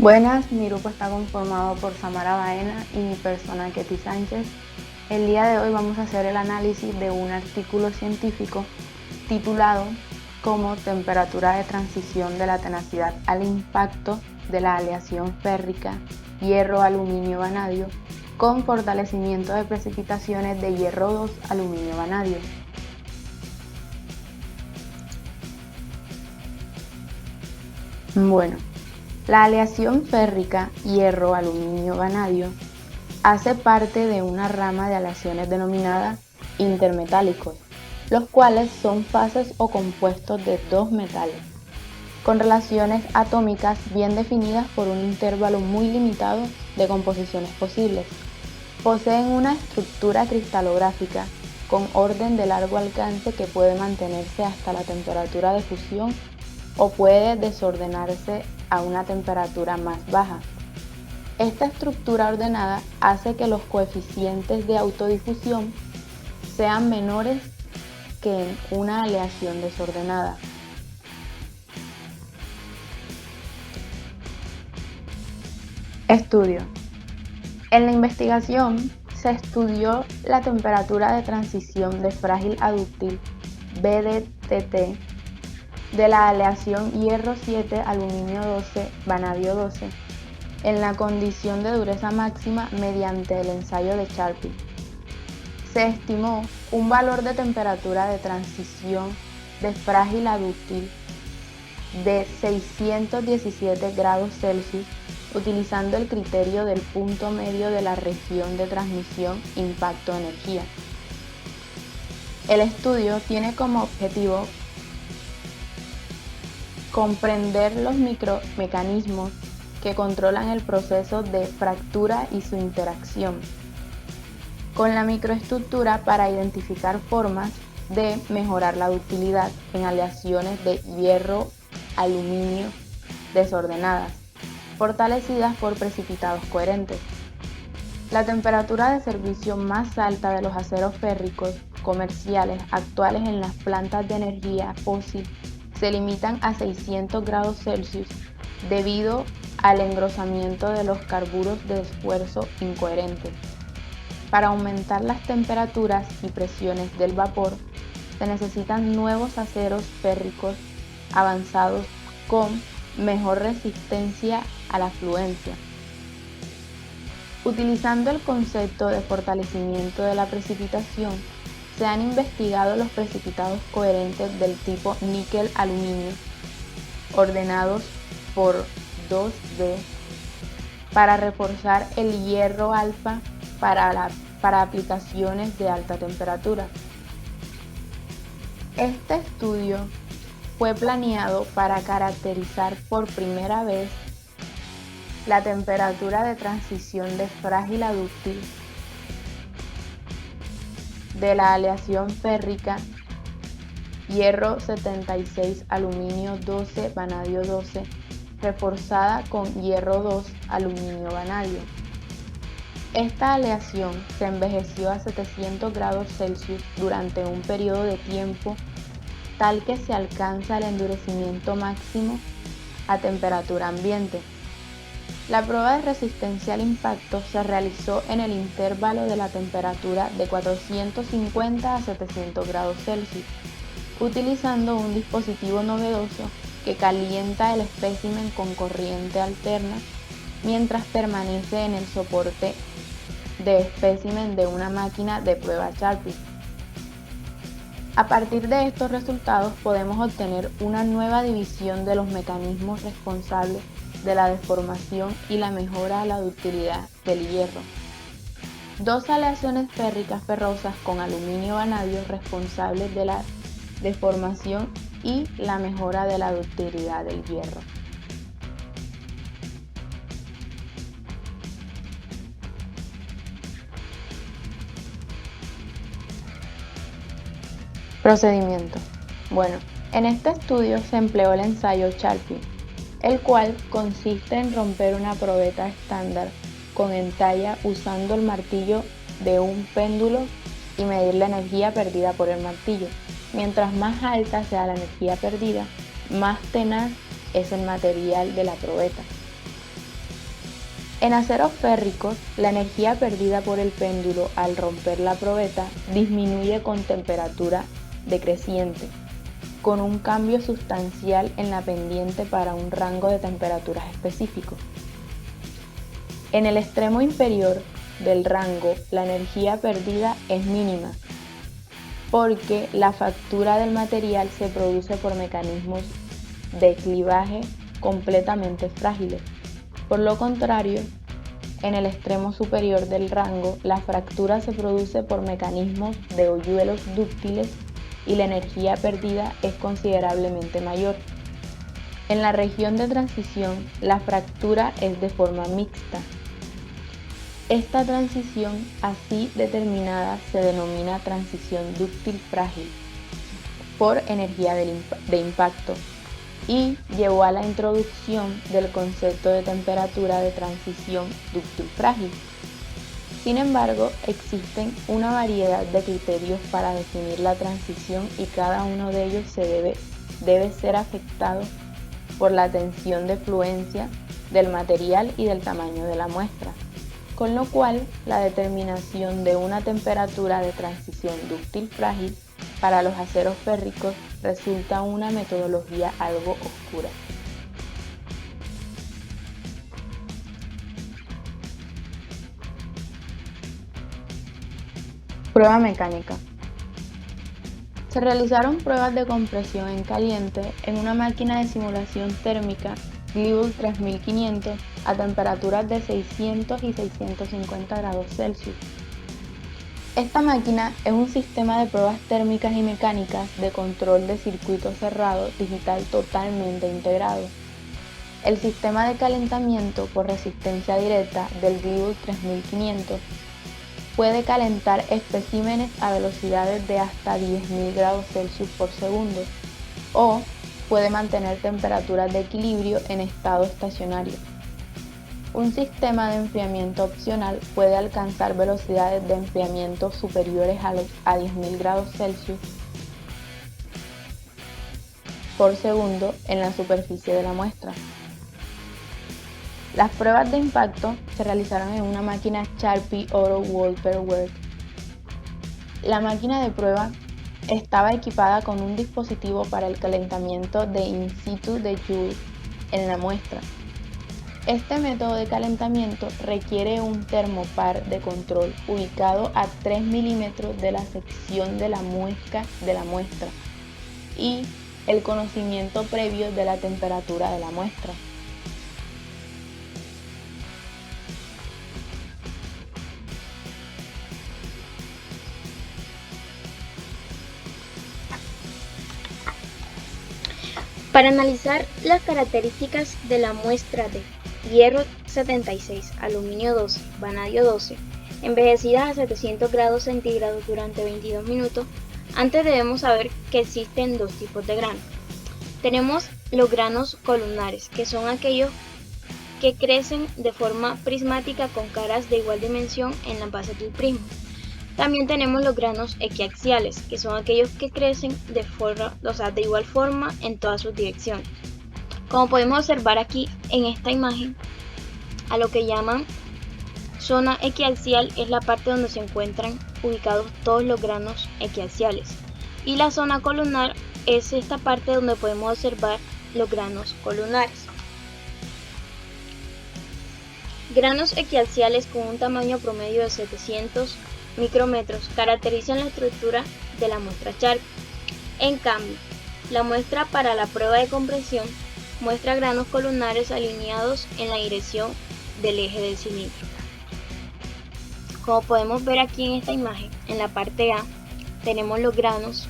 Buenas, mi grupo está conformado por Samara Baena y mi persona Ketty Sánchez. El día de hoy vamos a hacer el análisis de un artículo científico titulado como Temperatura de transición de la tenacidad al impacto de la aleación férrica hierro-aluminio-vanadio con fortalecimiento de precipitaciones de hierro 2 aluminio-vanadio. Bueno, la aleación férrica hierro-aluminio-vanadio hace parte de una rama de aleaciones denominada intermetálicos, los cuales son fases o compuestos de dos metales, con relaciones atómicas bien definidas por un intervalo muy limitado de composiciones posibles. Poseen una estructura cristalográfica con orden de largo alcance que puede mantenerse hasta la temperatura de fusión o puede desordenarse a una temperatura más baja. Esta estructura ordenada hace que los coeficientes de autodifusión sean menores que en una aleación desordenada. Estudio. En la investigación se estudió la temperatura de transición de frágil adúctil BDTT de la aleación hierro 7 aluminio 12 vanadio 12 en la condición de dureza máxima mediante el ensayo de Charpy. Se estimó un valor de temperatura de transición de frágil adúctil de 617 grados Celsius utilizando el criterio del punto medio de la región de transmisión impacto-energía. El estudio tiene como objetivo comprender los micromecanismos que controlan el proceso de fractura y su interacción con la microestructura para identificar formas de mejorar la ductilidad en aleaciones de hierro-aluminio desordenadas, fortalecidas por precipitados coherentes. La temperatura de servicio más alta de los aceros férricos comerciales actuales en las plantas de energía fósil se limitan a 600 grados Celsius debido al engrosamiento de los carburos de esfuerzo incoherentes. Para aumentar las temperaturas y presiones del vapor, se necesitan nuevos aceros férricos avanzados con mejor resistencia a la fluencia. Utilizando el concepto de fortalecimiento de la precipitación, se han investigado los precipitados coherentes del tipo níquel-aluminio, ordenados por 2D, para reforzar el hierro alfa para aplicaciones de alta temperatura. Este estudio fue planeado para caracterizar por primera vez la temperatura de transición de frágil adúctil de la aleación férrica hierro 76 aluminio 12 vanadio 12 reforzada con hierro 2 aluminio vanadio. Esta aleación se envejeció a 700 grados Celsius durante un periodo de tiempo tal que se alcanza el endurecimiento máximo a temperatura ambiente. La prueba de resistencia al impacto se realizó en el intervalo de la temperatura de 450 a 700 grados Celsius, utilizando un dispositivo novedoso que calienta el espécimen con corriente alterna mientras permanece en el soporte de espécimen de una máquina de prueba Charpy. A partir de estos resultados podemos obtener una nueva división de los mecanismos responsables de la deformación y la mejora de la ductilidad del hierro. Dos aleaciones férricas ferrosas con aluminio vanadio responsables de la deformación y la mejora de la ductilidad del hierro. Procedimiento. Bueno, en este estudio se empleó el ensayo Charpy, el cual consiste en romper una probeta estándar con entalla usando el martillo de un péndulo y medir la energía perdida por el martillo. Mientras más alta sea la energía perdida, más tenaz es el material de la probeta. En aceros férricos, la energía perdida por el péndulo al romper la probeta disminuye con temperatura decreciente, con un cambio sustancial en la pendiente para un rango de temperaturas específico. En el extremo inferior del rango, la energía perdida es mínima, porque la fractura del material se produce por mecanismos de clivaje completamente frágiles. Por lo contrario, en el extremo superior del rango, la fractura se produce por mecanismos de hoyuelos dúctiles y la energía perdida es considerablemente mayor. En la región de transición, la fractura es de forma mixta. Esta transición así determinada se denomina transición dúctil frágil por energía de impacto y llevó a la introducción del concepto de temperatura de transición dúctil frágil. Sin embargo, existen una variedad de criterios para definir la transición y cada uno de ellos debe ser afectado por la tensión de fluencia del material y del tamaño de la muestra, con lo cual la determinación de una temperatura de transición dúctil frágil para los aceros férricos resulta una metodología algo oscura. Prueba mecánica. Se realizaron pruebas de compresión en caliente en una máquina de simulación térmica Global 3500 a temperaturas de 600 y 650 grados Celsius. Esta máquina es un sistema de pruebas térmicas y mecánicas de control de circuito cerrado digital totalmente integrado. El sistema de calentamiento por resistencia directa del Global 3500 puede calentar especímenes a velocidades de hasta 10.000 grados Celsius por segundo o puede mantener temperaturas de equilibrio en estado estacionario. Un sistema de enfriamiento opcional puede alcanzar velocidades de enfriamiento superiores a 10.000 grados Celsius por segundo en la superficie de la muestra. Las pruebas de impacto se realizaron en una máquina Sharpie Auto Water Work. La máquina de prueba estaba equipada con un dispositivo para el calentamiento de in situ de Joule en la muestra. Este método de calentamiento requiere un termopar de control ubicado a 3 milímetros de la sección de la muesca de la muestra y el conocimiento previo de la temperatura de la muestra. Para analizar las características de la muestra de hierro 76, aluminio 12, vanadio 12, envejecidas a 700 grados centígrados durante 22 minutos, antes debemos saber que existen dos tipos de granos. Tenemos los granos columnares, que son aquellos que crecen de forma prismática con caras de igual dimensión en las bases del prisma. También tenemos los granos equiaxiales, que son aquellos que crecen de igual forma en todas sus direcciones. Como podemos observar aquí en esta imagen, a lo que llaman zona equiaxial es la parte donde se encuentran ubicados todos los granos equiaxiales. Y la zona columnar es esta parte donde podemos observar los granos columnares. Granos equiaxiales con un tamaño promedio de 700 micrómetros caracterizan la estructura de la muestra Sharpie. En cambio, la muestra para la prueba de compresión muestra granos columnares alineados en la dirección del eje del cilindro. Como podemos ver aquí en esta imagen, en la parte A tenemos los granos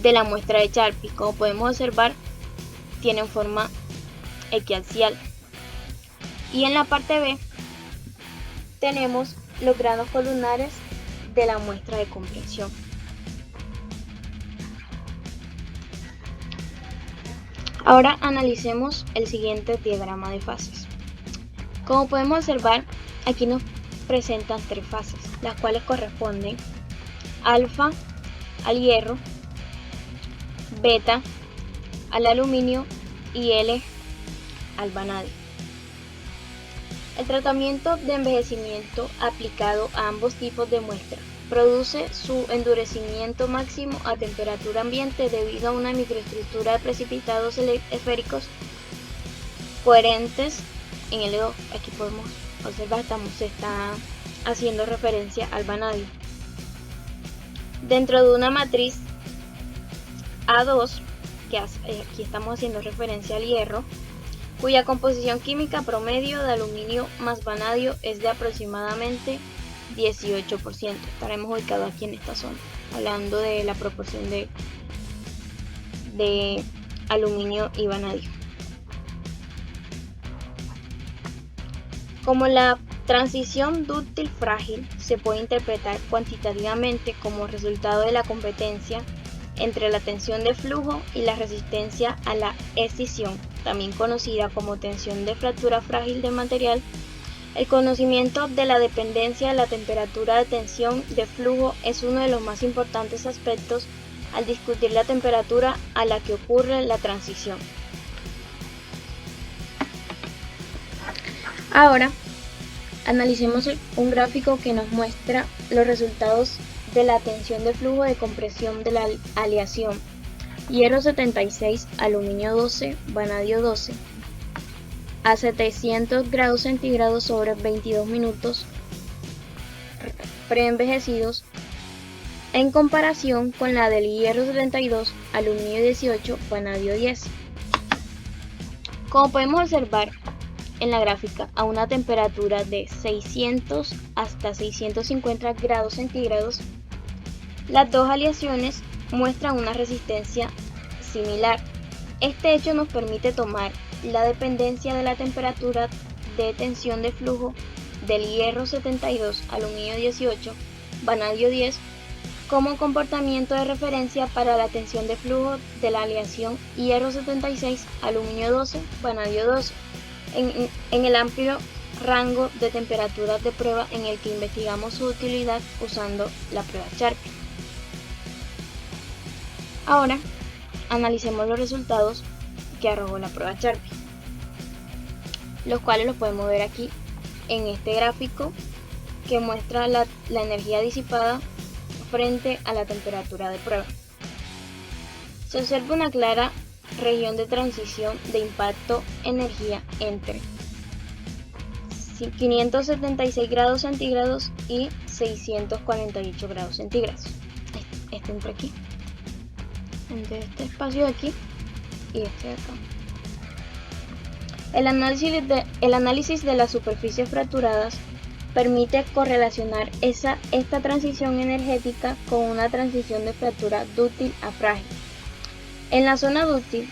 de la muestra de Sharpie. Como podemos observar, tienen forma equiaxial. Y en la parte B tenemos los granos columnares de la muestra de compresión. Ahora analicemos el siguiente diagrama de fases. Como podemos observar, aquí nos presentan tres fases, las cuales corresponden alfa al hierro, beta al aluminio y L al vanadio. El tratamiento de envejecimiento aplicado a ambos tipos de muestra produce su endurecimiento máximo a temperatura ambiente debido a una microestructura de precipitados esféricos coherentes en L2. Aquí podemos observar, se está haciendo referencia al vanadio. Dentro de una matriz A2, que aquí estamos haciendo referencia al hierro, cuya composición química promedio de aluminio más vanadio es de aproximadamente 18%. Estaremos ubicados aquí en esta zona, hablando de la proporción de aluminio y vanadio. Como la transición dúctil frágil se puede interpretar cuantitativamente como resultado de la competencia entre la tensión de flujo y la resistencia a la escisión, también conocida como tensión de fractura frágil del material, el conocimiento de la dependencia de la temperatura de tensión de flujo es uno de los más importantes aspectos al discutir la temperatura a la que ocurre la transición. Ahora, analicemos un gráfico que nos muestra los resultados de la tensión de flujo de compresión de la aleación hierro 76, aluminio 12, vanadio 12 a 700 grados centígrados sobre 22 minutos preenvejecidos en comparación con la del hierro 72, aluminio 18, vanadio 10. Como podemos observar en la gráfica, a una temperatura de 600 hasta 650 grados centígrados, las dos aleaciones muestran una resistencia similar. Este hecho nos permite tomar la dependencia de la temperatura de tensión de flujo del hierro 72, aluminio 18, vanadio 10, como comportamiento de referencia para la tensión de flujo de la aleación hierro 76, aluminio 12, vanadio 12, en el amplio rango de temperaturas de prueba en el que investigamos su utilidad usando la prueba Charpy. Ahora, analicemos los resultados que arrojó la prueba Charpy, los cuales los podemos ver aquí en este gráfico que muestra la energía disipada frente a la temperatura de prueba. Se observa una clara región de transición de impacto-energía entre 576 grados centígrados y 648 grados centígrados. Este entre aquí, entre este espacio de aquí y este de acá. El análisis de las superficies fracturadas permite correlacionar esta transición energética con una transición de fractura dúctil a frágil. En la zona dúctil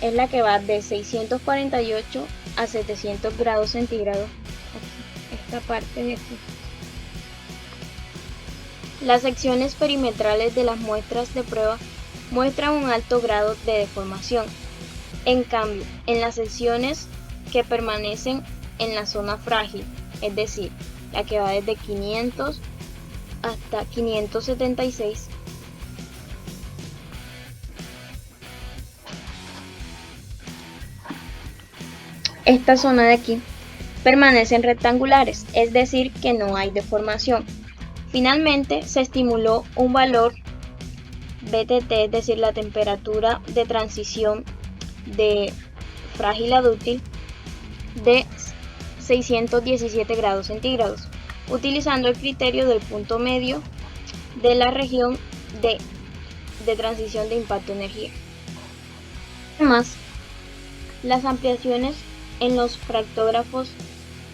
es la que va de 648 a 700 grados centígrados, aquí, esta parte de aquí. Las secciones perimetrales de las muestras de prueba muestran un alto grado de deformación. En cambio, en las secciones que permanecen en la zona frágil, es decir, la que va desde 500 hasta 576, esta zona de aquí permanecen rectangulares, es decir, que no hay deformación. Finalmente, se estimuló un valor BTT, es decir, la temperatura de transición de frágil a dúctil, de 617 grados centígrados, utilizando el criterio del punto medio de la región de transición de impacto-energía. Además, las ampliaciones en los fractógrafos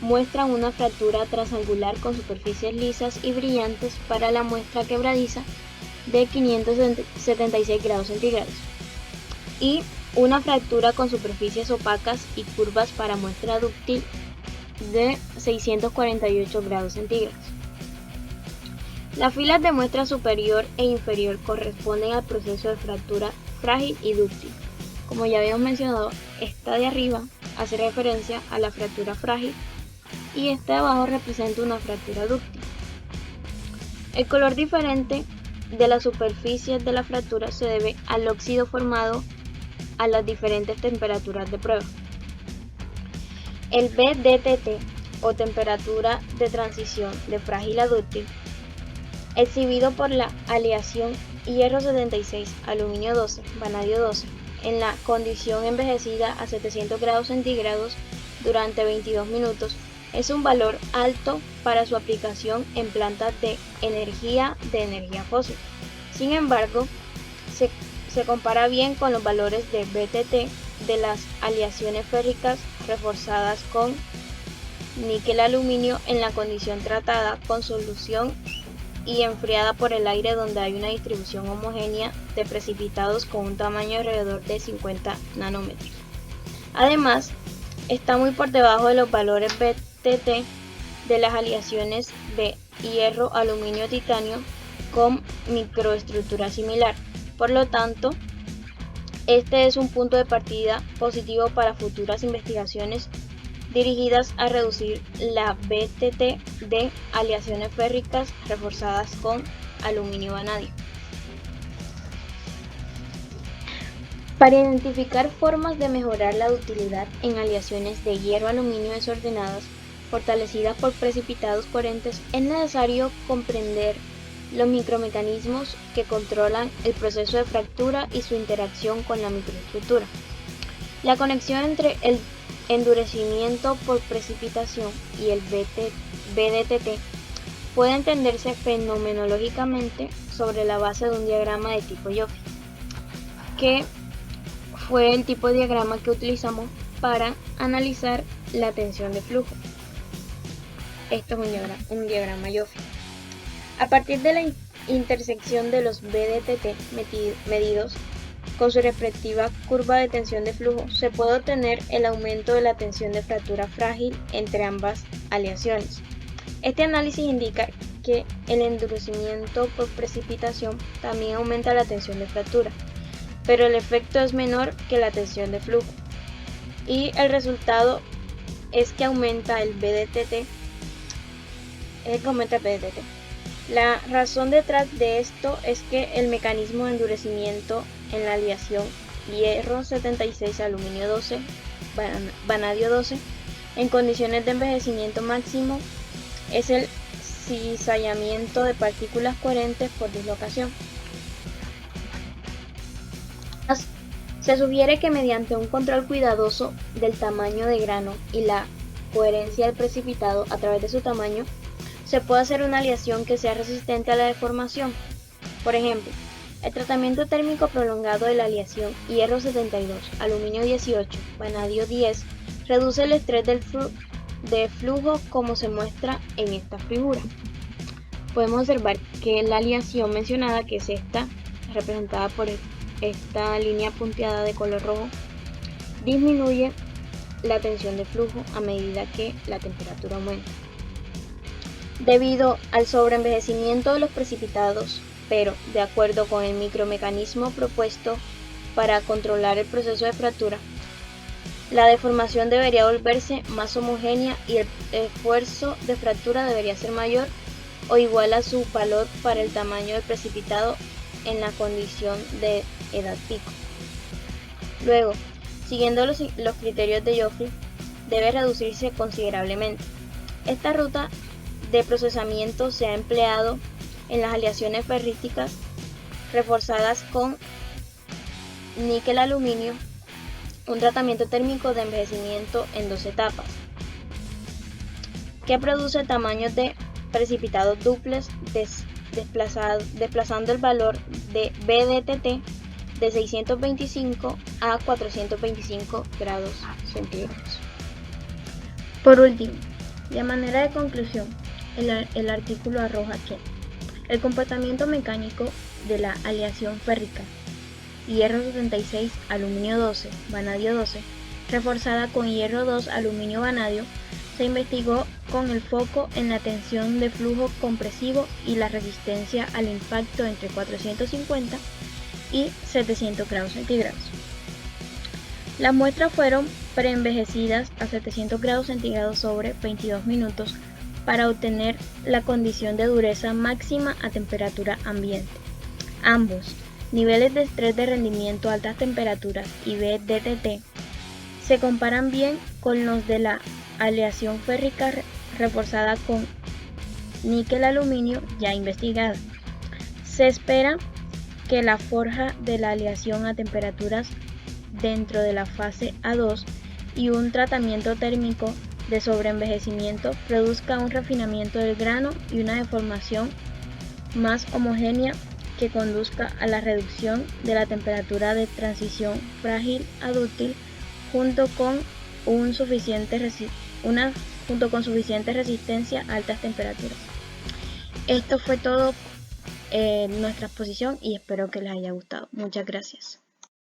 muestran una fractura transangular con superficies lisas y brillantes para la muestra quebradiza de 576 grados centígrados y una fractura con superficies opacas y curvas para muestra dúctil de 648 grados centígrados. Las filas de muestra superior e inferior corresponden al proceso de fractura frágil y dúctil. Como ya habíamos mencionado, esta de arriba hace referencia a la fractura frágil y esta de abajo representa una fractura dúctil. El color diferente de las superficies de la fractura se debe al óxido formado a las diferentes temperaturas de prueba. El BDTT, o temperatura de transición de frágil a dúctil, exhibido por la aleación hierro 76, aluminio 12, vanadio 12, en la condición envejecida a 700 grados centígrados durante 22 minutos, es un valor alto para su aplicación en plantas de energía fósil. Sin embargo, se compara bien con los valores de BTT de las aleaciones férricas reforzadas con níquel-aluminio en la condición tratada con solución y enfriada por el aire, donde hay una distribución homogénea de precipitados con un tamaño alrededor de 50 nanómetros. Además, está muy por debajo de los valores BTT de las aleaciones de hierro, aluminio, titanio con microestructura similar. Por lo tanto, este es un punto de partida positivo para futuras investigaciones dirigidas a reducir la BTT de aleaciones férricas reforzadas con aluminio vanadio. Para identificar formas de mejorar la ductilidad en aleaciones de hierro-aluminio desordenadas fortalecidas por precipitados coherentes, es necesario comprender los micromecanismos que controlan el proceso de fractura y su interacción con la microestructura. La conexión entre el endurecimiento por precipitación y el BDTT puede entenderse fenomenológicamente sobre la base de un diagrama de tipo Joffre, que fue el tipo de diagrama que utilizamos para analizar la tensión de flujo. Esto es un diagrama Joffre. A partir de la intersección de los BDTT medidos con su respectiva curva de tensión de flujo, se puede obtener el aumento de la tensión de fractura frágil entre ambas aleaciones. Este análisis indica que el endurecimiento por precipitación también aumenta la tensión de fractura, pero el efecto es menor que la tensión de flujo, y el resultado es que aumenta el BDTT. La razón detrás de esto es que el mecanismo de endurecimiento en la aleación hierro 76, aluminio 12, vanadio 12, en condiciones de envejecimiento máximo, es el cizallamiento de partículas coherentes por dislocación. Se sugiere que mediante un control cuidadoso del tamaño de grano y la coherencia del precipitado a través de su tamaño, se puede hacer una aleación que sea resistente a la deformación. Por ejemplo, el tratamiento térmico prolongado de la aleación hierro 72, aluminio 18, vanadio 10, reduce el estrés de flujo, como se muestra en esta figura. Podemos observar que la aleación mencionada, que es esta, representada por esta línea punteada de color rojo, disminuye la tensión de flujo a medida que la temperatura aumenta. Debido al sobreenvejecimiento de los precipitados, pero de acuerdo con el micromecanismo propuesto para controlar el proceso de fractura, la deformación debería volverse más homogénea y el esfuerzo de fractura debería ser mayor o igual a su valor para el tamaño del precipitado en la condición de edad pico. Luego, siguiendo los criterios de Joffre, debe reducirse considerablemente. Esta ruta de procesamiento se ha empleado en las aleaciones ferríticas reforzadas con níquel-aluminio, un tratamiento térmico de envejecimiento en 2 etapas, que produce tamaños de precipitados duples desplazando el valor de BDTT de 625 a 425 grados centígrados. Por último, y a manera de conclusión, el artículo arroja que el comportamiento mecánico de la aleación férrica hierro 76, aluminio 12, vanadio 12, reforzada con hierro 2, aluminio vanadio, se investigó con el foco en la tensión de flujo compresivo y la resistencia al impacto entre 450 y 700 grados centígrados. Las muestras fueron preenvejecidas a 700 grados centígrados sobre 22 minutos para obtener la condición de dureza máxima a temperatura ambiente. Ambos, niveles de estrés de rendimiento a altas temperaturas y BDTT, Se comparan bien con los de la aleación férrica reforzada con níquel-aluminio ya investigada. Se espera que la forja de la aleación a temperaturas dentro de la fase A2 y un tratamiento térmico de sobreenvejecimiento produzca un refinamiento del grano y una deformación más homogénea que conduzca a la reducción de la temperatura de transición frágil a dúctil junto con suficiente resistencia a altas temperaturas. Esto fue todo nuestra exposición y espero que les haya gustado. Muchas gracias.